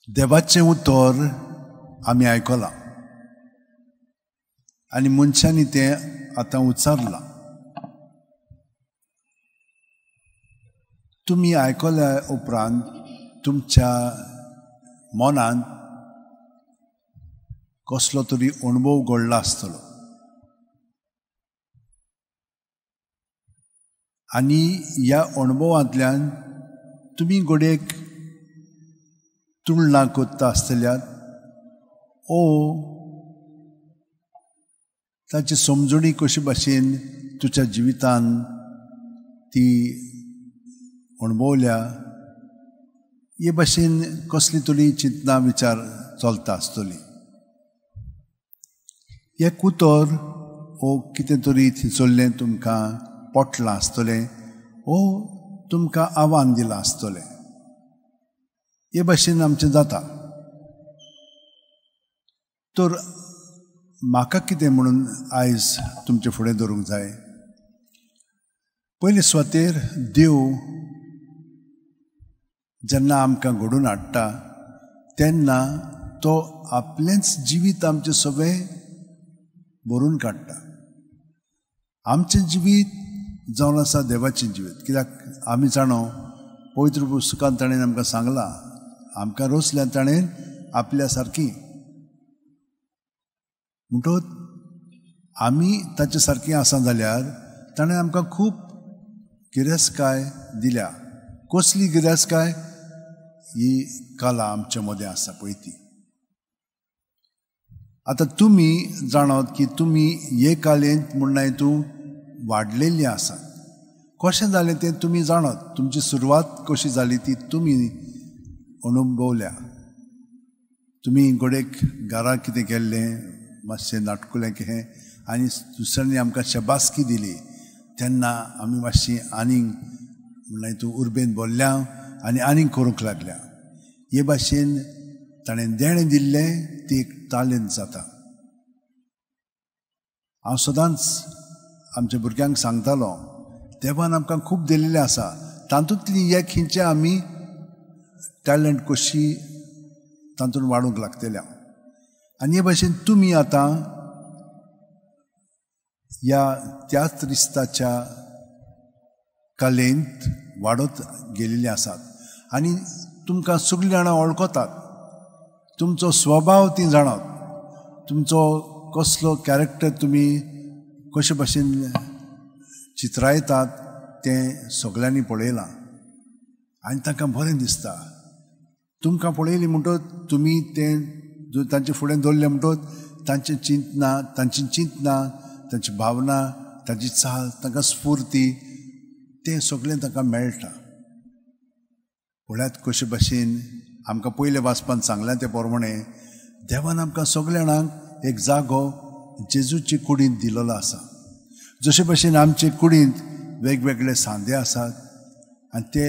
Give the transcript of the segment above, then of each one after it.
देवाचें उतर आमी आयकलां आनी मनशांनी तें आतां उच्चारलां. तुमी आयकल्या उपरांत तुमच्या मनांत कसलो तरी अणभव घडला आसतलो आनी ह्या अणभवांतल्यान तुमी घडयेक तुलना करता आसतल्यात ओ ताची समजुणी कशी भाशेन तुज्या जिवितान ती अणभवल्या हे भाशेन कसली तरी चिंतना विचार चलता आसतली. एक उतर ओ कितें तरी थिचोल्लें तुमकां पटलां आसतलें ओ तुमकां आव्हान दिलां आसतलें. हे भाशेन आमचें जाता. तर म्हाका कितें म्हणून आयज तुमचे फुडें दवरूंक जाय. पयले सुवातेर देव जेन्ना आमकां घडोवन हाडटा तेन्ना तो आपलेंच जिवीत आमचें सगळें भरून काडटा. आमचें जिवीत जावन आसा देवाचें जिवीत. कित्याक आमी जाणो पवित्र पुस्तकांत ताणें आमकां सांगलां आमकां रोसल्या ताणें आपल्या सारकी म्हणटच आमी ताचे सारकी आसा जाल्यार ताणें आमकां खूब गिरेस्तकाय दिल्या. कसली गिरेस्तकाय ही कला आमचे मदें आसा पळय ती. आतां तुमी जाणत की तुमी हे कालेंत म्हणना हितून वाडलेलीं आसात. कशें जालें तें तुमी जाणत. तुमची सुरवात कशी जाली ती तुमी अणभवल्या. तुमी घोडेक घरा कितें केल्लें मातशें नाटकुलें हें आनी दुसऱ्यांनी आमकां शबासकी दिली तेन्ना आमी मातशीं आनीक म्हणल्यार हितून उर्बेन बोल्ल्या आनी आनीक करूंक लागल्या. हे भाशेन ताणें देणें दिल्लें ती एक तालेंत जाता. हांव सदांच आमच्या भुरग्यांक सांगतालो देवान आमकां खूब दिल्लें आसा तातूंतली एक खंयचें आमी टॅलंट कशी तातूंत वाडूंक लागतल्या. आनी हे भाशेन तुमी आतां ह्या त्याच क्रिस्ताच्या कलेंत वाडत गेलेले आसात आनी तुमकां सगळीं जाणां वळखतात. तुमचो स्वभाव ती जाणत. तुमचो कसलो कॅरेक्टर तुमी कशे भाशेन चित्रायतात तें सगळ्यांनी पळयलां आनी तांकां बरें दिसता. तुमकां पळयली म्हणटच तुमी तें तांचे फुडें दवरलें म्हणटच तांची चिंतना तांची भावना तांची चाल तांकां स्फूर्ती तें सगळें तांकां मेळटा. पळयात कशे भाशेन आमकां पयले वाचपान सांगलें ते प्रमाणे देवान आमकां सगळ्या जाणांक एक जागो जेजूची कुडींत दिलेलो आसा. जशे भाशेन आमचे कुडींत वेगवेगळे सांदे आसात आनी ते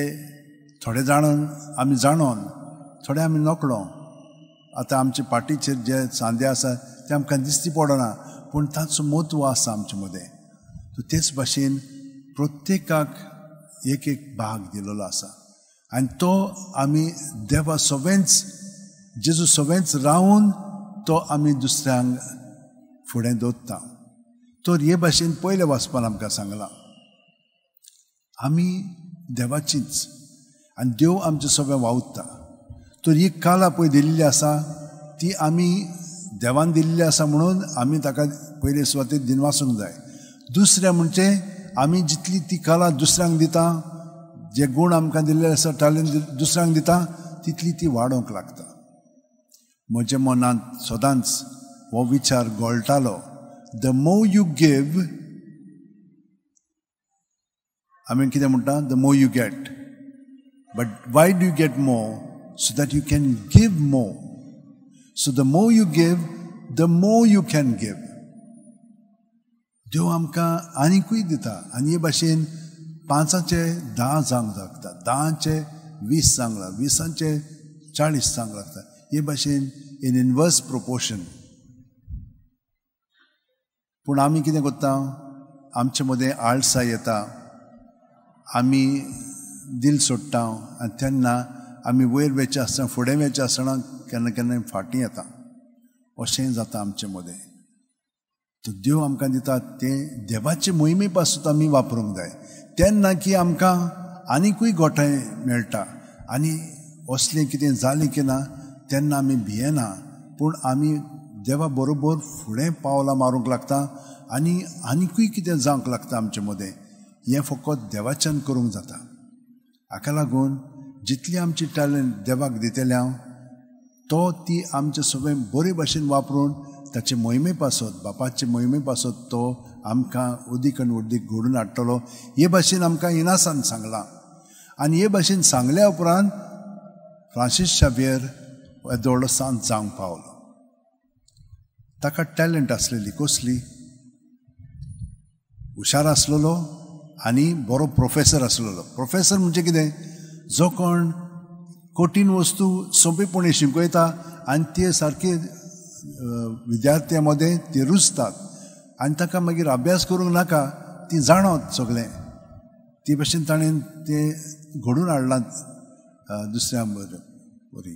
थोडे जाण आमी जाणोन थोडे आमी नकळो. आतां आमचे पाटीचेर जे सांदे आसा ते आमकां दिसती पडना पूण ताचो म्हत्व आसा आमचे मदें. तेच भाशेन प्रत्येकाक एक एक भाग दिलेलो आसा आनी तो आमी देवा सगळेंच जेजू सगळेंच रावन तो आमी दुसऱ्यांक फुडें दवरता. तर हे भाशेन पयले वाचपान आमकां सांगलां आमी देवाचींच आनी देव आमचें सगळें वावुरता. तर ही कला पळय दिल्ली आसा ती आमी देवान दिल्ली आसा म्हणून आमी ताका पयले सुवातेर दिनवासूंक जाय. दुसरें म्हणजे आमी जितली ती कला दुसऱ्यांक दिता जे गूण आमकां दिल्ले आसा टॅलंट दुसऱ्यांक दिता तितली ती वाडोवंक लागता. म्हज्या मनांत सदांच हो विचार घोळटालो द मोर यू गिव आमी कितें म्हणटा the more you get. But why do you get more? So that you can give more. So the more you give, the more you can give. देव आमकां आनीकूय दिता आनी हे भाशेन 5चे 10 जावंक लागता, 10चे 20 जावंक लागता, 20चे 40 जावंक लागता. हे भाशेन इन इनवर्स प्रोपोर्शन. पूण आमी कितें करता आमचे मदें आळसाय येता आमी दिल सोडटा आनी तेन्ना आमी वयर वेचे आसतना फुडें वेचे आसतना केन्ना केन्ना फाटीं येता अशें जाता आमचे मदें. तो देव आमकां दिता तें देवाचे मोहिमे पासून आमी वापरूंक जाय तेन्ना की आमकां आनिकूय गोठाय मेळटा. आनी असलें कितें जालें की ना तेन्ना आमी भियेना पूण आमी देवा बरोबर फुडें पावलां मारूंक लागता आनी आनिकूय कितें जावंक लागता आमचे मदें. हें फकत देवाच्यान करूंक जाता. हाका लागून जितली आमची टॅलंट देवाक दितले हांव तो ती आमचे सगळें बरे भाशेन वापरून ताचे मोहिमे पासत बापाचे मोहिमे पासत तो आमकां उदीक आनी उदीक घडून हाडटलो. हे भाशेन आमकां इनासान सांगलां. आनी हे भाशेन सांगल्या उपरांत फ्रांसीस शावेर येदोळो सांत जावंक पावलो. ताका टॅलंट आसलेली कसली हुशार आसलेलो आनी बरो प्रोफेसर आसलेलो. प्रोफेसर म्हणजे कितें जो कोण कठीण वस्तू सोंपेपणी शिकयता आनी ते सारके विद्यार्थ्यां मदें ते रुजतात आनी ताका मागीर अभ्यास करूंक नाका ती जाणत सगळें. ती भाशेन ताणें ते घडून हाडलां दुसऱ्या बरी.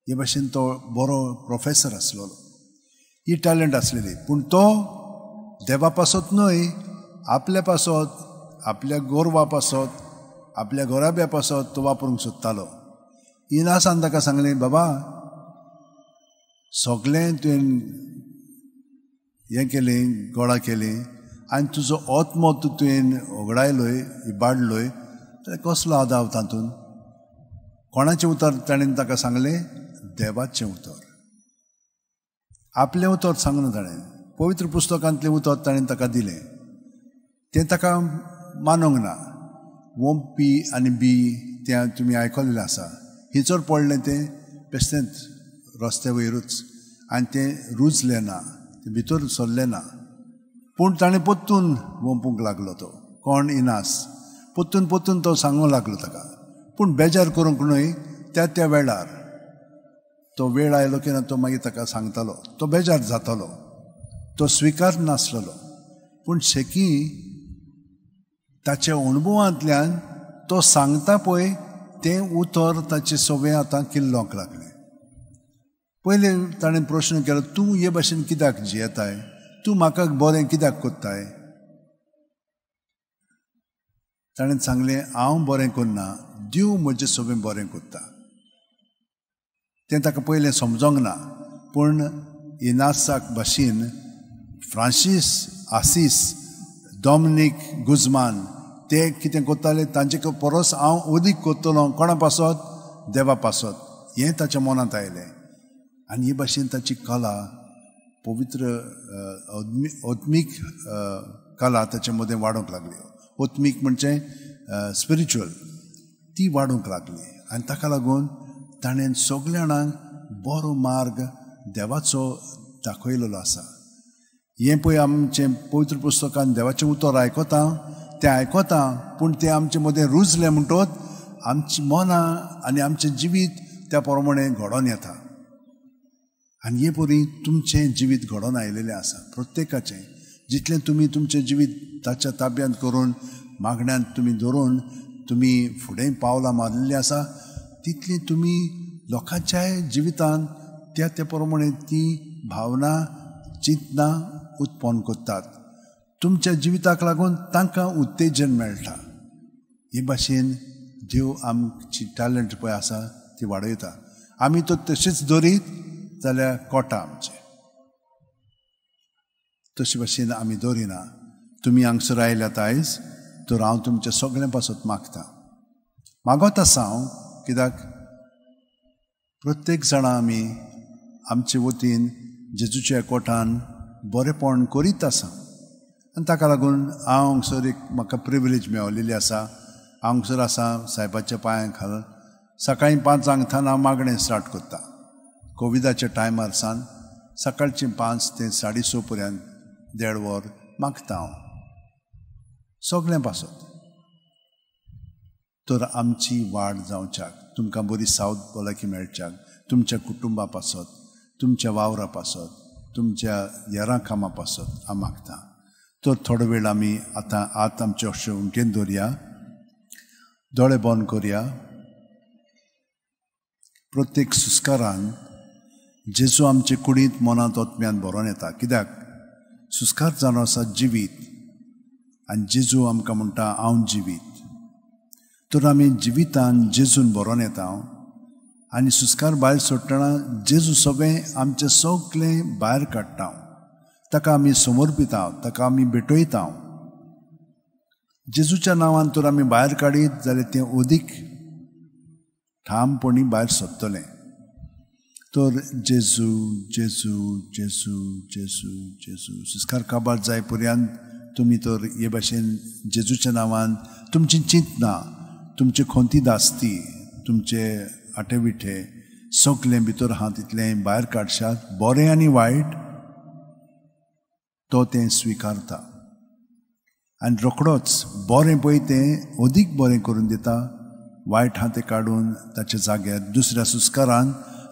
हे भाशेन तो बरो प्रोफेसर आसलेलो. ही टॅलंट आसलेली पूण तो देवा पासत न्हय आपल्या पासत आपल्या गोरवा पासत आपल्या गोराब्या पासत तो वापरूंक सोदतालो. इनासान ताका सांगलें बाबा सगळें तुवें हें केलें गोळा केलें आनी तुजो आत्मो तुवें ओगडायलोय इबाडलोय जाल्यार कसलो आदाव तातूंत. कोणाचें उतर ताणें ताका सांगलें देवाचें उतर. आपलें उतर सांगना ताणें पवित्र पुस्तकांतलें उतर ताणें ताका दिलें. तें ताका मानूंक ना. पी आनी बी तें तुमी आयकलेलें आसा. हिचोर पडलें तें बेश्टेंच रस्त्या वयरूच आनी तें रुजलें ना तें भितर सरलें ना. पूण ताणें पोत्तून वंपूंक लागलो तो कोण इनास पोत्तून पोत्तून तो सांगूंक लागलो ताका. पूण बेजार करूंक न्हय त्या वेळार तो वेळ आयलो की ना तो मागीर ताका सांगतालो. तो बेजार जातालो तो स्विकार नासलेलो पूण शेकी ताच्या अणभवांतल्यान तो सांगता पळय तें उतर ताचें सगळें आतां किल्लोंक लागलें. पयलीं ताणें प्रश्न केलो तूं हे भाशेन कित्याक जियेताय तूं म्हाका बरें कित्याक कोत्ताय. ताणें सांगलें हांव बरें करना देव म्हजें सगळें बरें कोत्ता. तें ताका पयलें समजोंक ना पूण इनासाक भाशेन फ्रांसीस आसीस डॉमिनीक गुजमान ते कितें कोत्ताले तांचे परस हांव अदीक कोत्तलो कोणा पासत देवा पासत हें ताच्या मनांत आयलें. आनी हे भाशेन ताची कला पवित्र आत्मीक कला ताचे मदें वाडूंक लागली. आत्मीक म्हणजे स्पिरिच्युअल ती वाडूंक लागली आनी ताका लागून ताणें सगळ्या जाणांक बरो मार्ग देवाचो दाखयलेलो आसा. हें पळय आमचें पवित्र पुस्तकान देवाचें उतर आयकता तें आयकता पूण तें आमचे मदें रुजलें म्हणटच आमची मनां आनी आमचें जिवीत त्या प्रमाणें घडोवन येता. आनी हे परी तुमचें जिवीत घडोवन आयलेलें आसा प्रत्येकाचें. जितलें तुमी तुमचें जिवीत ताच्या ताब्यांत करून मागण्यांत तुमी धरून तुमी फुडें पावलां मारलेलीं आसा तितली तुमी लोकांच्याय जिवितांत त्या प्रमाणें ती भावना चिंतना उत्पन्न करतात. तुमच्या जिविताक लागून तांकां उत्तेजन मेळटा. हे भाशेन देव आमची टॅलंट पळय आसा ती वाडयता. आमी तो तशीच दरीत जाल्यार कोटा आमचें. तशे भाशेन आमी दवरिना. तुमी हांगसर आयल्यात आयज तर हांव तुमचें सगळें पासत मागता. मागत आसा हांव कित्याक प्रत्येक जाणां आमी आमचे वतीन जेजूच्या कोठान बरेपण करीत आसा आनी ताका लागून हांव हांगसर एक म्हाका प्रिविलेज मेळिल्ली आसा. हांगसर आसा सायबाच्या पांयां खाल सकाळीं 5 हांव मागणें स्टार्ट करता. कोविडाच्या टायमार सावन सकाळचें 5 ते 6:30 पर्यंत 1.5 वर मागता हांव सगळें पासत. तर आमची वाड जावच्याक तुमकां बरी सावध भलायकी मेळच्याक तुमच्या कुटुंबा पासत तुमच्या वावरा पासत तुमच्या येरां कामां पासत हांव मागता. तर थोडो वेळ आमी आतां आमचे अशें उमटेन दवरया दोळे बंद करया प्रत्येक सुस्कारान जेजू आमचे कुडींत मनांत ओतम्यान भरोवन येता. कित्याक सुस्कार जावन आसा जिवीत आनी जेजू आमकां म्हणटा हांव जिवीत. तर आमी जिवितान जेजून भरोवन येता आनी सुस्कार भायर सोडटना जेजू सगळें आमचें सगळें भायर काडटा. ताका आमी समर्पिता, ताका आमी भेटयता. जेजूच्या नांवान तर आमी भायर काडीत जाल्यार तें अदीक ठामपणी भायर सरतलें. तर जेजू जेजू जेजू जेजू जेजू सुस्कार काबार जाय पर्यंत तुमी तर हे भाशेन जेजूच्या नांवान तुमची चिंतना, तुमचे खोंती दास्ती, तुमचे आटेविठे सगळें भितर आहा तितलें भायर काडशात. बरें आनी वायट तो तें स्विकारता आनी रोखडोच बरें पळय तें अदीक बरें करून दिता. वायट आहा तें काडून ताचे जाग्यार दुसऱ्या सुस्कारान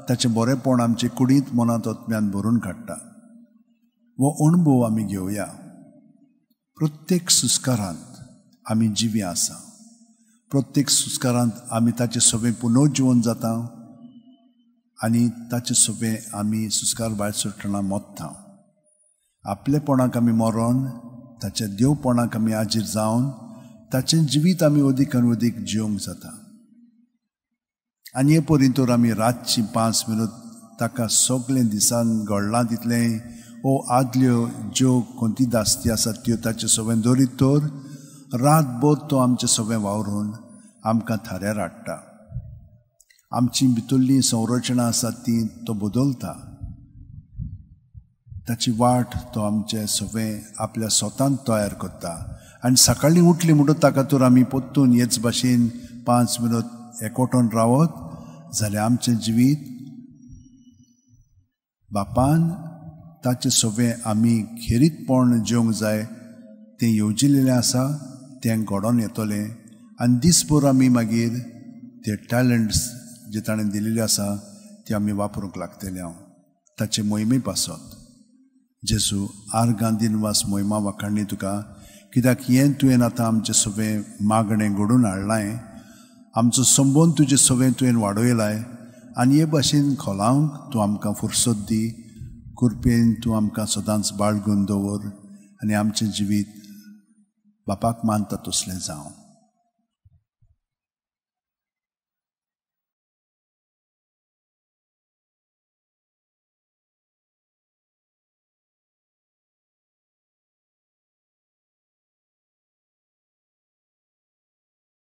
ताचें बरेंपण आमचे कुडींत मनांत ओतम्यान भरून काडटा. हो अणभव आमी घेवया. प्रत्येक सुस्कारांत आमी जिवी आसा. प्रत्येक सुस्कारांत आमी ताचें सगळें पुनर्जीवन जाता आनी ताचें सगळें आमी सुस्कार भायर सोडटना मोत्ता. आपलेपणाक आमी मरोन ताच्या देवपणाक आमी हाजीर जावन ताचें जिवीत आमी अदीक आनी अदीक जियोंक जाता. आनी हे पर्यंत आमी रातची 5 मिनट ताका सगळें दिसान घडलां तितलें ओ आदल्यो ज्यो कोणती दास्ती आसात त्यो ताचें सगळें दरीत तर रातभर तो आमचें सगळें वावरून आमकां थाऱ्यार हाडटा. आमची भितरलीं संरचना आसात ती तो बदलता. ताची वाट तो आमचें सगळें आपल्या स्वतान तयार करता. आनी सकाळीं उठली म्हणटच ताका तर आमी पोत्तून हेच भाशेन 5 मिनट एकवटून रावत जाल्यार आमचें जिवीत बापान ताचें सगळें आमी खेरीतपण जेवंक जाय तें येवजिल्लें आसा तें घडोवन येतलें. आनी दिसभर आमी मागीर ते टॅलंट्स जे ताणें दिलेले आसा ते आमी वापरूंक लागतले. हांव ताचे मोहिमे पासत जेजू आर्गां दिनवास मोहिमा वाखाणली तुका. कित्याक हें तुवें आतां आमचें सगळें मागणें घडून हाडलां. आमचो संबंद तुजें सगळें तुवें वाडयलाय आनी हे भाशेन खोलावंक तूं आमकां फुरसत दी. कृपेन तूं आमकां सदांच बाळगून दवर आनी आमचें जिवीत बापाक मानता तसलें जावं.